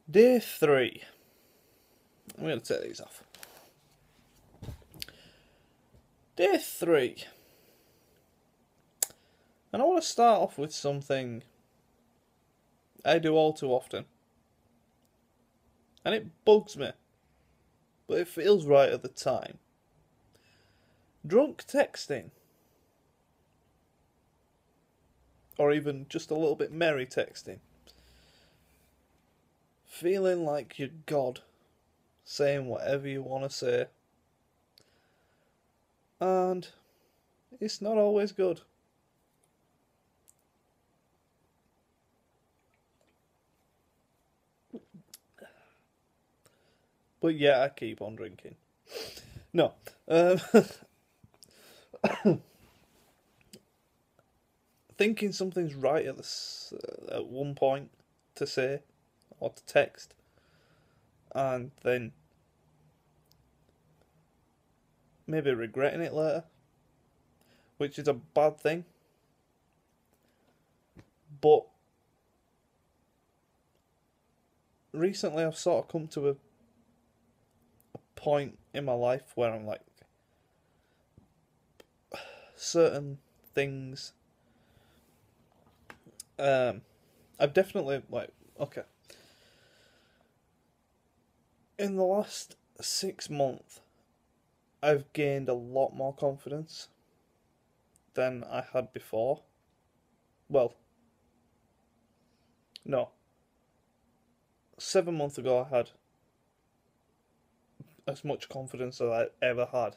Day 3. I'm going to take these off. Day 3. And I want to start off with something I do all too often. And it bugs me. But it feels right at the time. Drunk texting. Or even just a little bit merry texting. Feeling like you're God. Saying whatever you want to say. And it's not always good. But yeah, I keep on drinking. No. Thinking something's right at one point to say or to text, and then maybe regretting it later, which is a bad thing. But recently I've sort of come to a point in my life where I'm like, certain things I've definitely, like, okay, in the last 6 months I've gained a lot more confidence than I had before. Well, no, 7 months ago I had as much confidence as I ever had.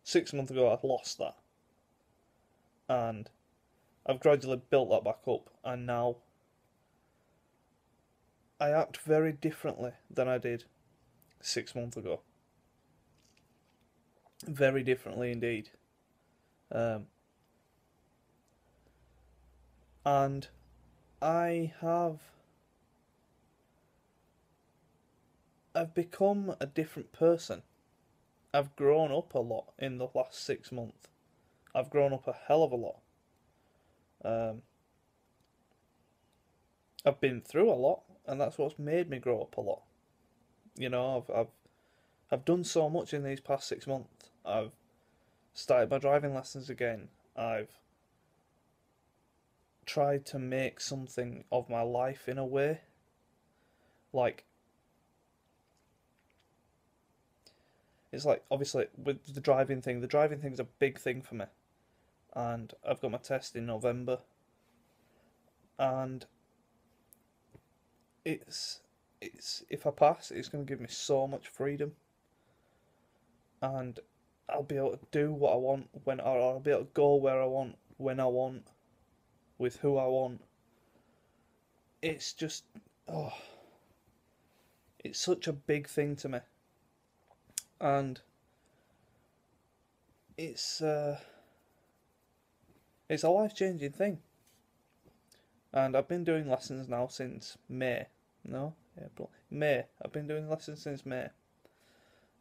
6 months ago I lost that, and I've gradually built that back up, and now I act very differently than I did 6 months ago. Very differently indeed. And I've become a different person. I've grown up a lot in the last 6 months. I've grown up a hell of a lot. I've been through a lot, and that's what's made me grow up a lot. You know, I've done so much in these past 6 months. I've started my driving lessons again. I've tried to make something of my life in a way. Like, it's like, obviously, with the driving thing's a big thing for me. And I've got my test in November. And it's if I pass, it's going to give me so much freedom. And I'll be able to do what I want when, or I'll be able to go where I want, when I want, with who I want. It's just, oh, it's such a big thing to me. And it's a life-changing thing. And I've been doing lessons now since May. No, April. May. I've been doing lessons since May.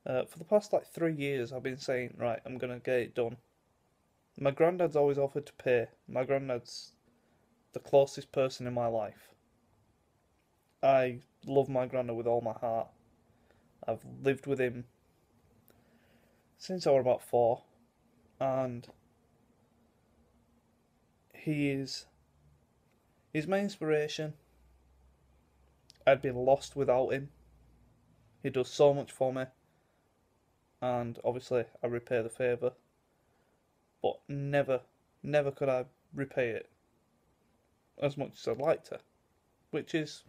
For the past 3 years, I've been saying, right, I'm gonna get it done. My granddad's always offered to pay. My granddad's the closest person in my life. I love my granddad with all my heart. I've lived with him since I was about 4, and he's my inspiration. I'd be lost without him. He does so much for me, and obviously I repay the favour, but never could I repay it as much as I'd like to, which is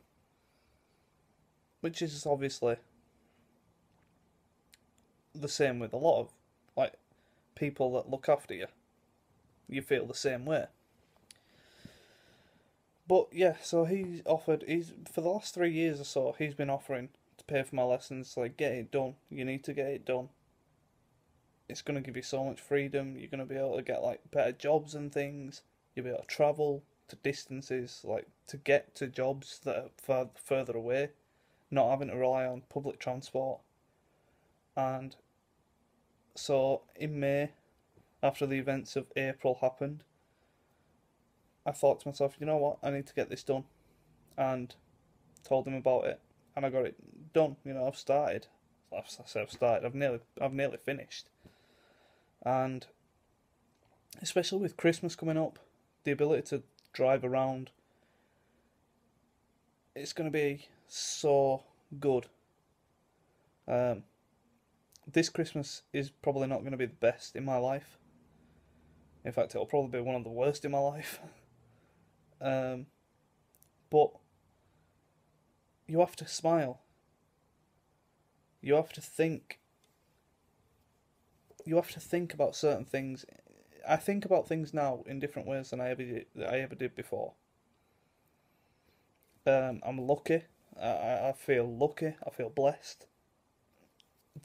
obviously the same with a lot of people that look after you. You feel the same way. But yeah, so he's for the last 3 years or so, he's been offering to pay for my lessons. Get it done. You need to get it done. It's going to give you so much freedom. You're going to be able to get better jobs and things. You'll be able to travel to distances, to get to jobs that are further away, not having to rely on public transport. And so in May, after the events of April happened, I thought to myself, you know what, I need to get this done. And told him about it, and I got it done. You know, I've started. I say I've started. I've nearly finished. And especially with Christmas coming up, the ability to drive around, it's going to be so good. This Christmas is probably not going to be the best in my life. In fact, it'll probably be one of the worst in my life. But you have to smile. You have to think. You have to think about certain things. I think about things now in different ways than I ever did before. I'm lucky. I feel lucky. I feel blessed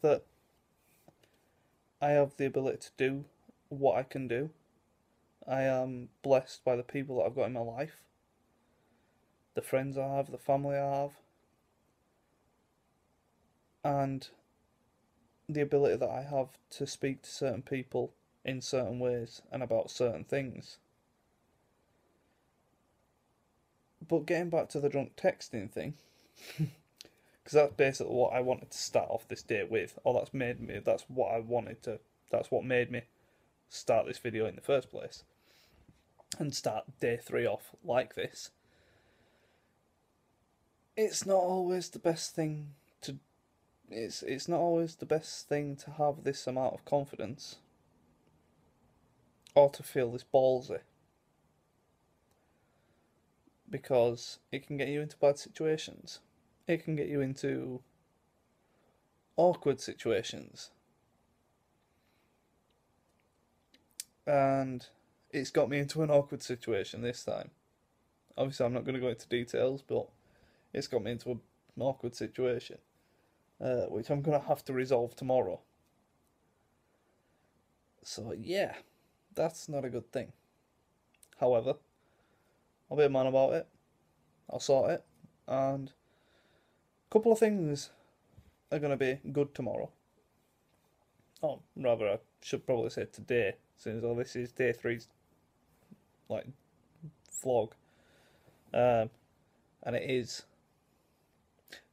that I have the ability to do what I can do. I am blessed by the people that I've got in my life, the friends I have, the family I have, and the ability that I have to speak to certain people in certain ways and about certain things. But getting back to the drunk texting thing, because that's basically what I wanted to start off this day with, or that's what made me start this video in the first place, and start day 3 off like this. It's not always the best thing to. It's not always the best thing to have this amount of confidence, or to feel this ballsy, because it can get you into bad situations. It can get you into awkward situations. And it's got me into an awkward situation this time. Obviously, I'm not going to go into details, but it's got me into an awkward situation, which I'm going to have to resolve tomorrow. So, yeah, that's not a good thing. However, I'll be a man about it. I'll sort it. And a couple of things are going to be good tomorrow. Oh, rather, I should probably say today, since this is day 3's vlog. And it is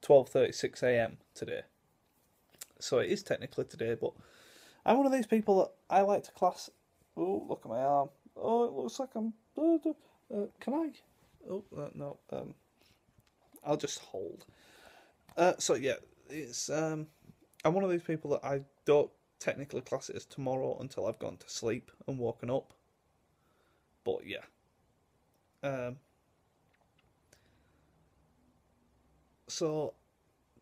12:36 a.m. today. So it is technically today, but I'm one of these people that I like to class. Oh, look at my arm. Oh, it looks like I'm. Can I? Oh, no. I'll just hold. So yeah, it's. I'm one of these people that I don't technically class it as tomorrow until I've gone to sleep and woken up. But yeah. So,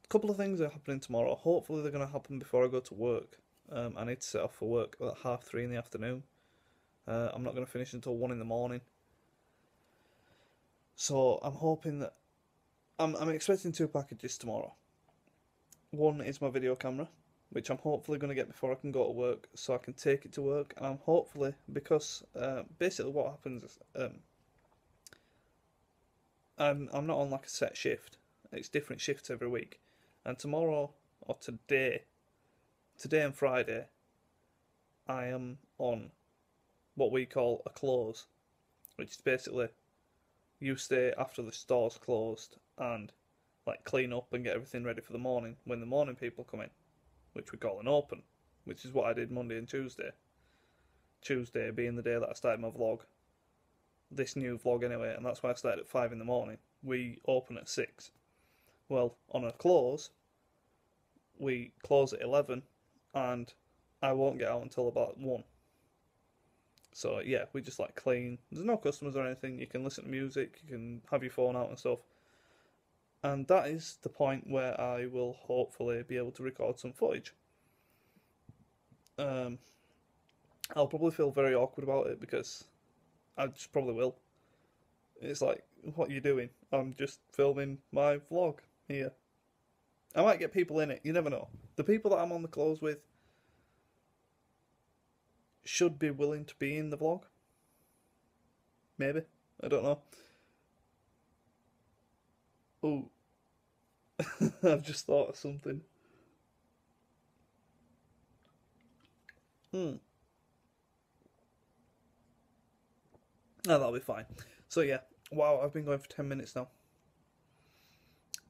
a couple of things are happening tomorrow. Hopefully they're going to happen before I go to work. I need to set off for work at 3:30 in the afternoon. I'm not going to finish until 1 in the morning. So I'm hoping that... I'm expecting 2 packages tomorrow. One is my video camera, which I'm hopefully going to get before I can go to work, so I can take it to work. And I'm hopefully, because basically what happens is I'm not on like a set shift. It's different shifts every week. And tomorrow, or today and Friday, I am on what we call a close, which is basically you stay after the store's closed and clean up and get everything ready for the morning when the morning people come in, which we call an open, which is what I did Monday and Tuesday. Tuesday being the day that I started my vlog, this new vlog anyway, and that's why I started at 5 in the morning. We open at 6. Well, on a close, we close at 11, and I won't get out until about 1. So yeah, we just clean. There's no customers or anything. You can listen to music, you can have your phone out and stuff. And that is the point where I will hopefully be able to record some footage. I'll probably feel very awkward about it because I just probably will. It's like, what are you doing? I'm just filming my vlog here. I might get people in it, you never know. The people that I'm on the close with should be willing to be in the vlog. Maybe. I don't know. Oh. I've just thought of something. No, that'll be fine. So yeah, wow, I've been going for 10 minutes now.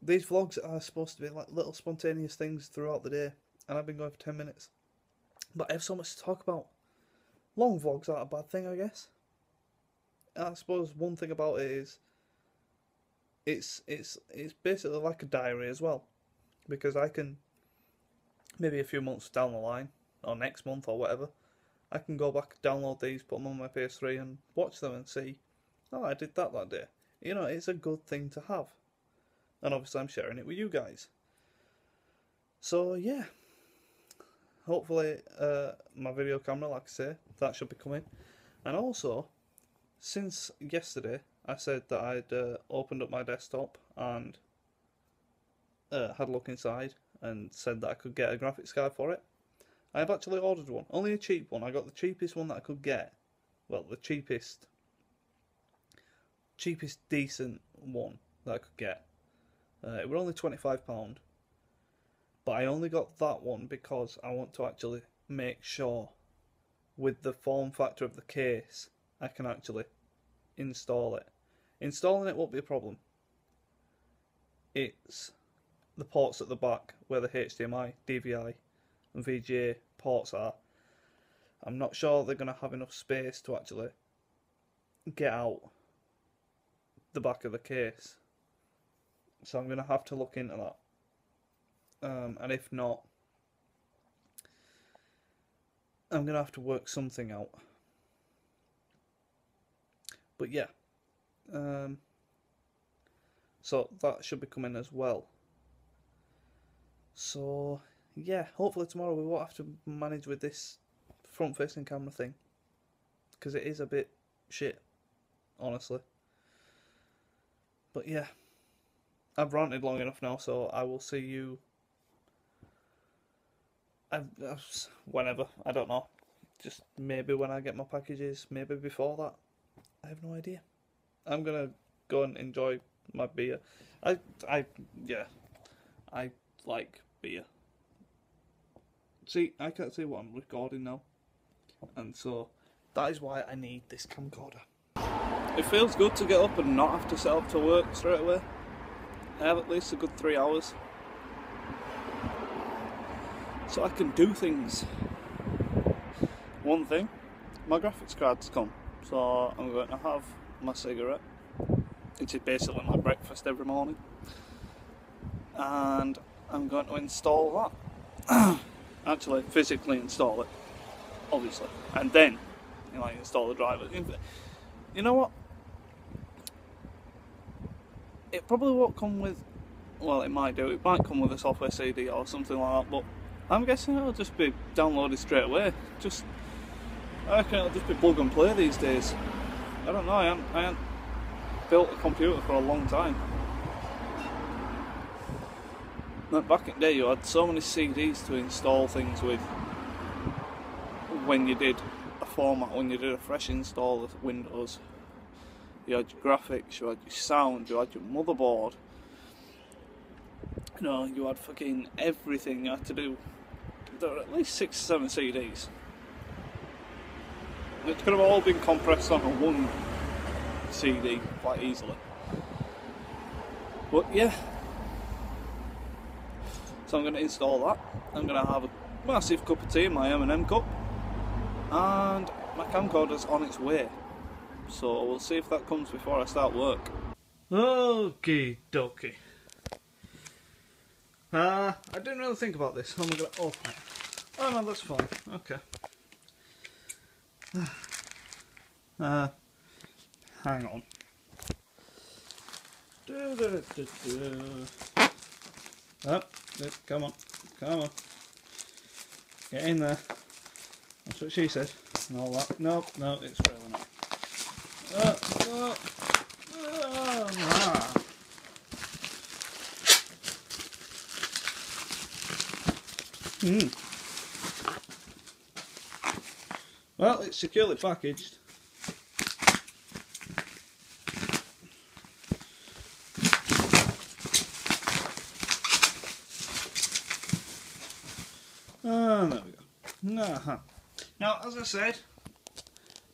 these vlogs are supposed to be like little spontaneous things throughout the day, and I've been going for 10 minutes. But I have so much to talk about. Long vlogs aren't a bad thing, I guess. I suppose one thing about it is it's basically like a diary as well, because I can, maybe a few months down the line, or next month or whatever, I can go back, download these, put them on my PS3 and watch them and see, oh, I did that day. You know, it's a good thing to have. And obviously I'm sharing it with you guys. So yeah, hopefully my video camera, like I say, that should be coming. And also, since yesterday, I said that I'd opened up my desktop and had a look inside and said that I could get a graphics card for it. I have actually ordered one, only a cheap one. I got the cheapest one that I could get. Well, the cheapest decent one that I could get. It was only £25, but I only got that one because I want to actually make sure with the form factor of the case I can actually install it. Installing it won't be a problem. It's the ports at the back where the HDMI, DVI and VGA ports are. I'm not sure they're going to have enough space to actually get out the back of the case, so I'm going to have to look into that, and if not, I'm going to have to work something out. But yeah, so that should be coming as well. So yeah, hopefully tomorrow we won't have to manage with this front facing camera thing, because it is a bit shit, honestly. But yeah, I've ranted long enough now, so I will see you whenever, I don't know, just maybe when I get my packages, maybe before that, I have no idea. I'm gonna go and enjoy my beer. I like beer. See, I can't see what I'm recording now, and so that is why I need this camcorder. It feels good to get up and not have to set off to work straight away. I have at least a good 3 hours, so I can do things. One thing, my graphics card's come, so I'm going to have my cigarette, which is basically my breakfast every morning, and I'm going to install that. Actually, physically install it, obviously, and then install the driver. You know what? It probably won't come with, well, it might do. It might come with a software CD or something like that, but I'm guessing it'll just be downloaded straight away. I reckon it'll just be plug and play these days. I don't know. I haven't built a computer for a long time. Back in the day, you had so many CDs to install things with. When you did a format, when you did a fresh install of Windows, you had your graphics, you had your sound, you had your motherboard. You know, you had fucking everything you had to do. There were at least 6 or 7 CDs. It could have all been compressed onto one CD quite easily. But yeah. So I'm going to install that. I'm going to have a massive cup of tea in my M&M cup. And my camcorder's on its way. So we'll see if that comes before I start work. Okie dokie. I didn't really think about this. How am I going to open it? Oh no, that's fine. Okay. Hang on. Oh, come on. Get in there. That's what she said. And all that. No, it's really not. Well, it's securely packaged. There we go. Now, as I said,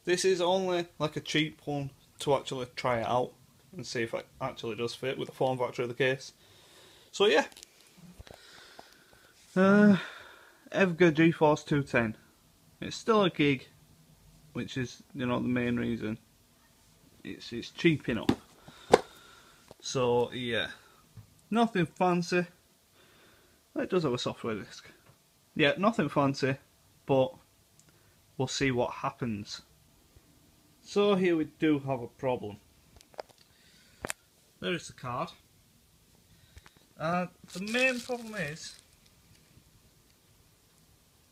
this is only like a cheap one to actually try it out and see if it actually does fit with the form factor of the case. So yeah, Evga GeForce 210. It's still a gig, which is, you know, the main reason. It's cheap enough. So yeah, nothing fancy. It does have a software disk. Yeah, nothing fancy, but we'll see what happens. So here we do have a problem. There is the card. The main problem is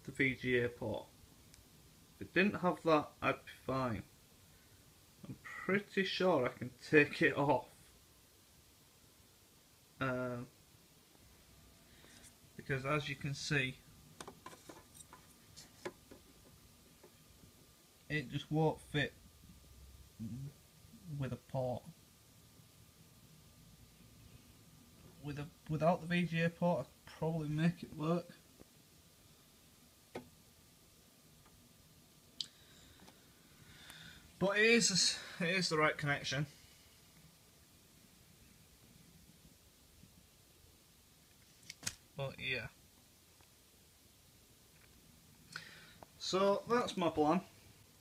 the VGA port. If it didn't have that, I'd be fine. I'm pretty sure I can take it off. Because as you can see, it just won't fit with a port. Without the VGA port, I'd probably make it work. But it is the right connection. But yeah. So that's my plan.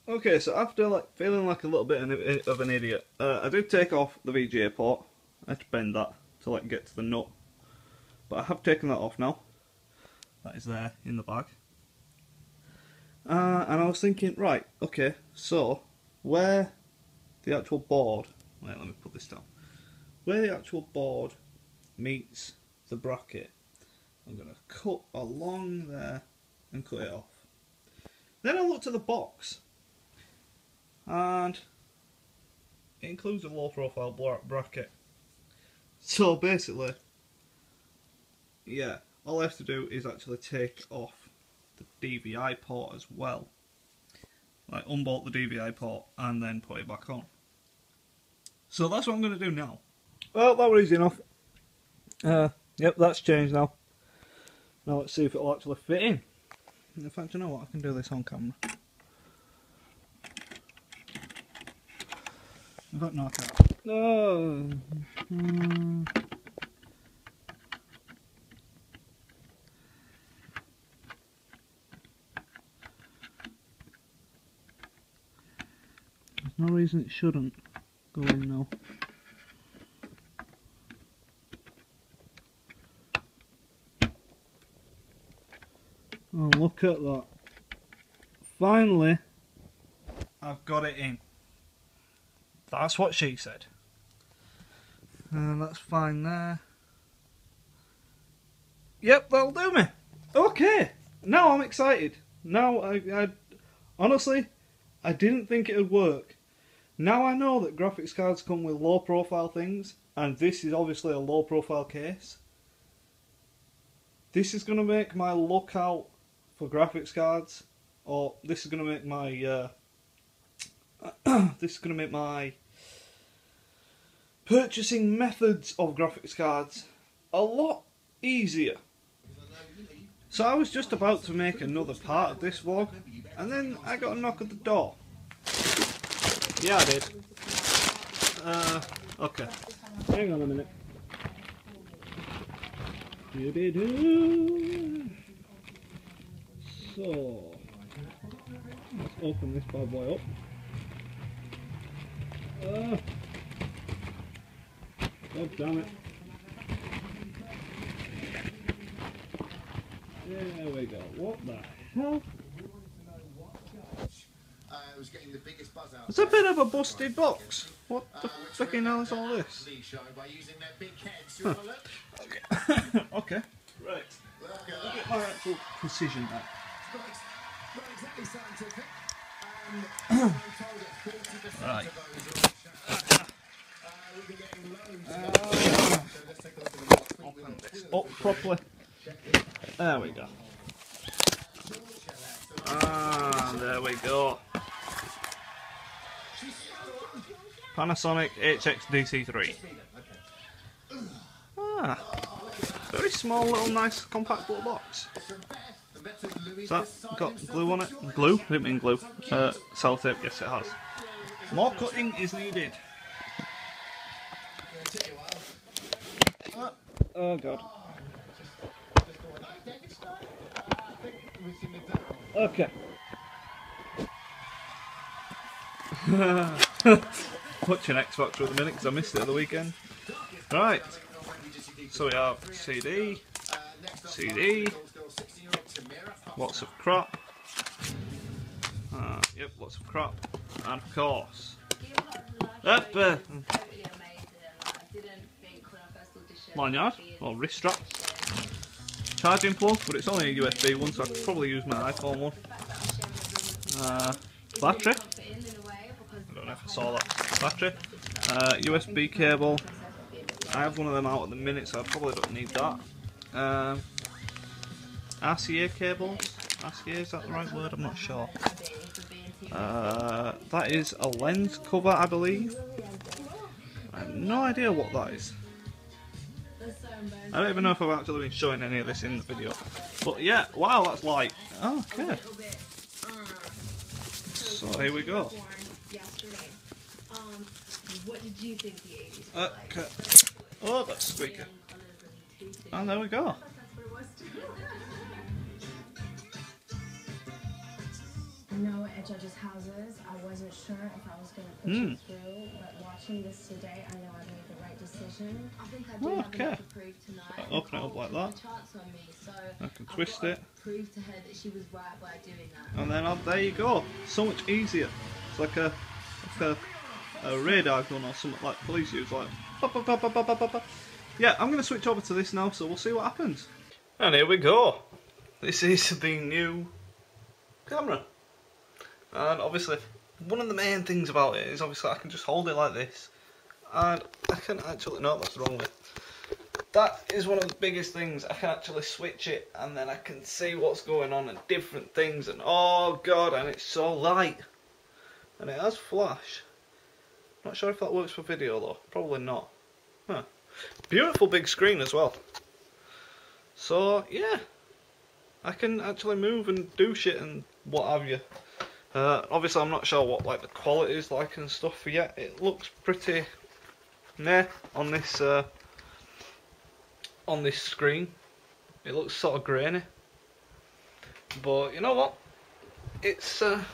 Okay, so after like feeling like a little bit of an idiot, I did take off the VGA port. I had to bend that to like get to the nut. But I have taken that off now. That is there in the bag. And I was thinking, right, okay, so where the actual board, wait, let me put this down. Where the actual board meets the bracket, I'm going to cut along there and cut it off. Then I looked at the box, and it includes a low profile bracket. So basically, yeah, all I have to do is actually take off the DVI port as well. Like unbolt the DVI port and then put it back on. So that's what I'm going to do now. Well, that was easy enough. Yep, that's changed now. Now let's see if it'll actually fit in. In fact, you know what? I can do this on camera. In fact, no, I can't. No. There's no reason it shouldn't go in now. Oh, look at that. Finally, I've got it in. That's what she said. That's fine there. Yep, that'll do me. Okay, now I'm excited. Now, I honestly, I didn't think it would work. Now I know that graphics cards come with low profile things, and this is obviously a low profile case. This is going to make my lookout for graphics cards, or this is going to make my this is going to make my purchasing methods of graphics cards a lot easier. So I was just about to make another part of this vlog, and then I got a knock at the door. Yeah, I did. Okay. Hang on a minute. So, let's open this bad boy up. God damn it. There we go. What the hell? Was getting the biggest buzz out. It's a bit of a busted box. What the fucking hell is all this? Huh. Okay. Okay. Right. Look at my actual precision there. Right. Open this up properly. There we go. Ah, there we go. Panasonic HX-DC3. Ah, very small, little, nice, compact little box. Has that got glue on it? Glue? I didn't mean glue. Sellotape, yes it has. More cutting is needed. Oh god. Okay. Watching Xbox for the minute because I missed it at the weekend. Right. So we have CD, lots of crap. Yep, lots of crap. And of course, lanyard or wrist strap. Charging plug, but it's only a USB one, so I could probably use my iPhone one. Battery. I don't know if I saw that. Battery. USB cable. I have one of them out at the minute, so I probably don't need that. RCA cables. RCA, is that the right word? I'm not sure. That is a lens cover, I believe. I have no idea what that is. I don't even know if I've actually been showing any of this in the video. But yeah, wow, that's light. Oh, okay. So here we go. Okay. Oh, that's squeaky. And there we go. No, at judges' houses, I wasn't sure if I was going to push it through, but watching this today, I know I made the right decision. I think I do have enough to prove tonight. Open it up like that. I can twist it. Prove to her that she was right by doing that. And then there you go. So much easier. It's like a radar gun or something like police use. Like, yeah, I'm going to switch over to this now, so we'll see what happens. And here we go. This is the new camera. And obviously, one of the main things about it is obviously I can just hold it like this, and I can actually, no, that's the wrong way. That is one of the biggest things. I can actually switch it, and then I can see what's going on and different things, and oh god, and it's so light. And it has flash. Not sure if that works for video though, probably not. Huh. Beautiful big screen as well. So yeah, I can actually move and do shit and what have you. Obviously I'm not sure what like the quality is like and stuff yet. It looks pretty meh on this screen. It looks sort of grainy. But you know what? It's well,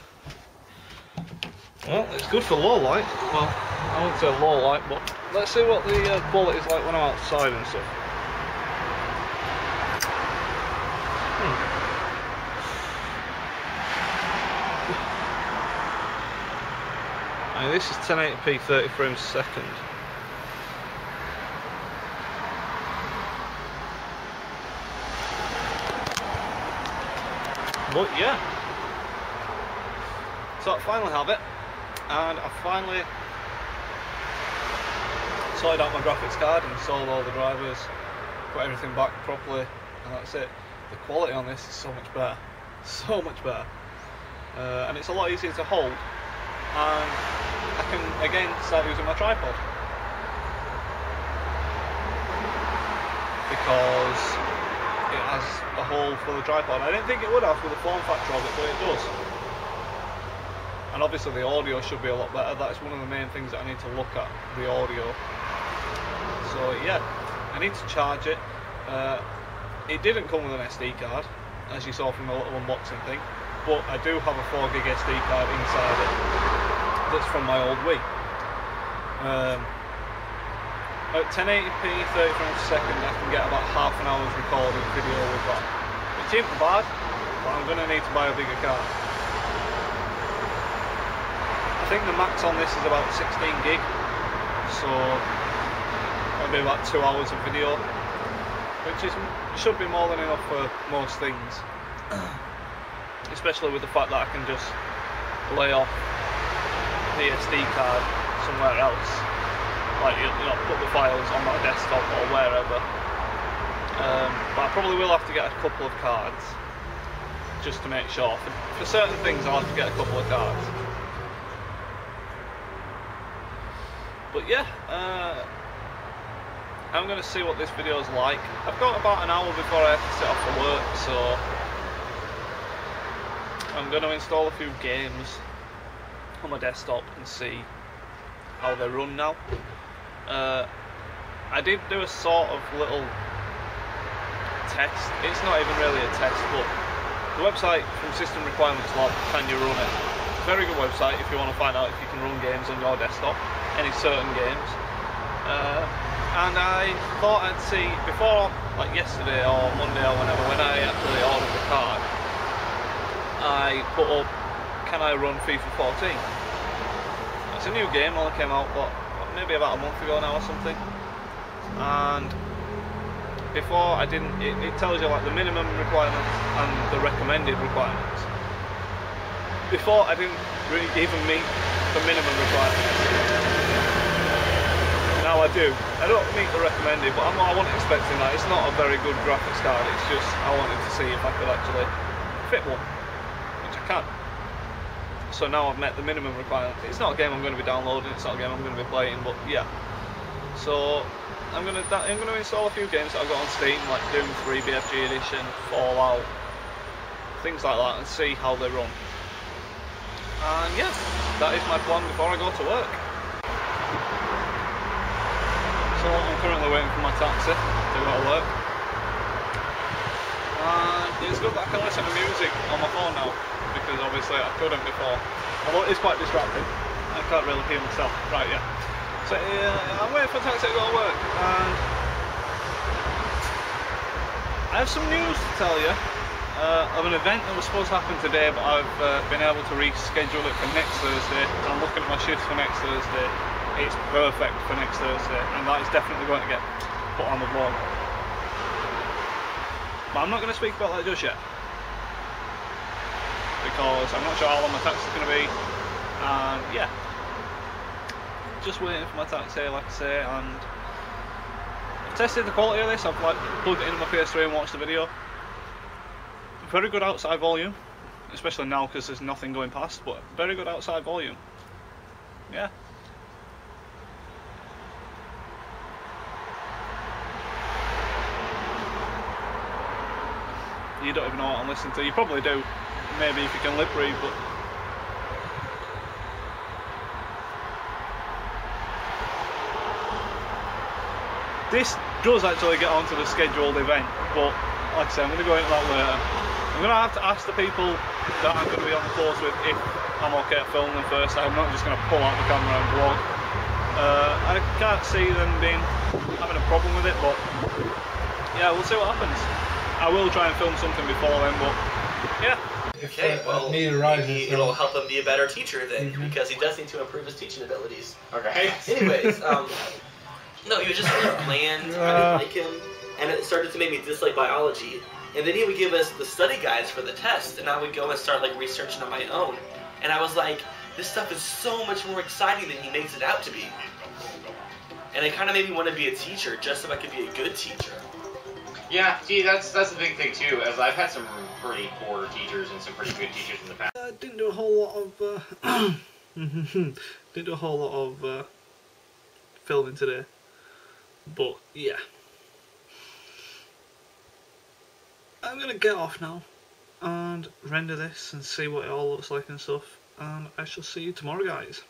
it's good for low light. Well, I won't say low light, but let's see what the quality is like when I'm outside and stuff. This is 1080p 30 frames a second. But yeah, so I finally have it, and I finally sorted out my graphics card and installed all the drivers, put everything back properly, and that's it. The quality on this is so much better, and it's a lot easier to hold, and I can again start using my tripod because it has a hole for the tripod. I didn't think it would have with the form factor of it, but it does. And obviously the audio should be a lot better. That's one of the main things that I need to look at, the audio. So yeah, I need to charge it. It didn't come with an SD card, as you saw from the little unboxing thing, but I do have a 4GB SD card inside it. That's from my old Wii. At 1080p 30 frames a second, I can get about half an hour's recorded video with that, which ain't bad, but I'm going to need to buy a bigger card. I think the max on this is about 16GB, so that'll be about 2 hours of video, which should be more than enough for most things, especially with the fact that I can just lay off the SD card somewhere else, like you know, put the files on my desktop or wherever. But I probably will have to get a couple of cards just to make sure. For certain things I'll have to get a couple of cards. But yeah, I'm going to see what this video is like. I've got about an hour before I have to set off for work, so I'm going to install a few games on my desktop and see how they run now. I did do a sort of little test. It's not even really a test, but the website from System Requirements Lab, Can You Run It? Very good website if you want to find out if you can run games on your desktop, any certain games. And I thought I'd see, before, like yesterday or Monday or whenever, when I actually ordered the card, I put up, can I run FIFA 14? It's a new game, only came out, what, maybe about a month ago now or something. And before I didn't, it tells you like the minimum requirements and the recommended requirements. Before I didn't really even meet the minimum requirements. Now I do. I don't meet the recommended, but I wasn't expecting that. It's not a very good graphics card, it's just I wanted to see if I could actually fit one, which I can. So now I've met the minimum requirement. It's not a game I'm going to be downloading, it's not a game I'm going to be playing, but yeah. So I'm going to install a few games that I've got on Steam, like Doom 3 BFG Edition, Fallout, things like that, and see how they run. And yeah, that is my plan before I go to work. So I'm currently waiting for my taxi to go to work. And it's good that I can listen to music on my phone now, because obviously I couldn't before. Although it's quite distracting, I can't really hear myself. Right, yeah. So I'm waiting for a taxi to go to work, and I have some news to tell you of an event that was supposed to happen today, but I've been able to reschedule it for next Thursday. I'm looking at my shifts for next Thursday. It's perfect for next Thursday, and that is definitely going to get put on the vlog. But I'm not going to speak about that just yet, because I'm not sure how long my taxi is going to be, and yeah. Just waiting for my taxi, like I say, and I've tested the quality of this. I've like plugged it into my PS3 and watched the video. Very good outside volume, especially now because there's nothing going past, but very good outside volume. Yeah. You don't even know what I'm listening to. You probably do, maybe if you can lip read, but this does actually get onto the scheduled event, but like I say, I'm going to go into that later. I'm going to have to ask the people that I'm going to be on the course with if I'm okay at filming them first. I'm not just going to pull out the camera and vlog. I can't see them having a problem with it, but yeah, we'll see what happens. I will try and film something before then, but yeah. Okay, well, maybe it'll help him be a better teacher then, because he does need to improve his teaching abilities. Okay. Anyways, no, he was just really bland. I didn't like him, and it started to make me dislike biology. And then he would give us the study guides for the test, and I would go and start like researching on my own. And I was like, this stuff is so much more exciting than he makes it out to be. And it kind of made me want to be a teacher, just so I could be a good teacher. Yeah, see, that's the big thing too, as I've had some pretty poor teachers and some pretty good teachers in the past. I didn't do a whole lot of didn't do a whole lot of filming today, but yeah, I'm gonna get off now and render this and see what it all looks like and stuff, and I shall see you tomorrow, guys.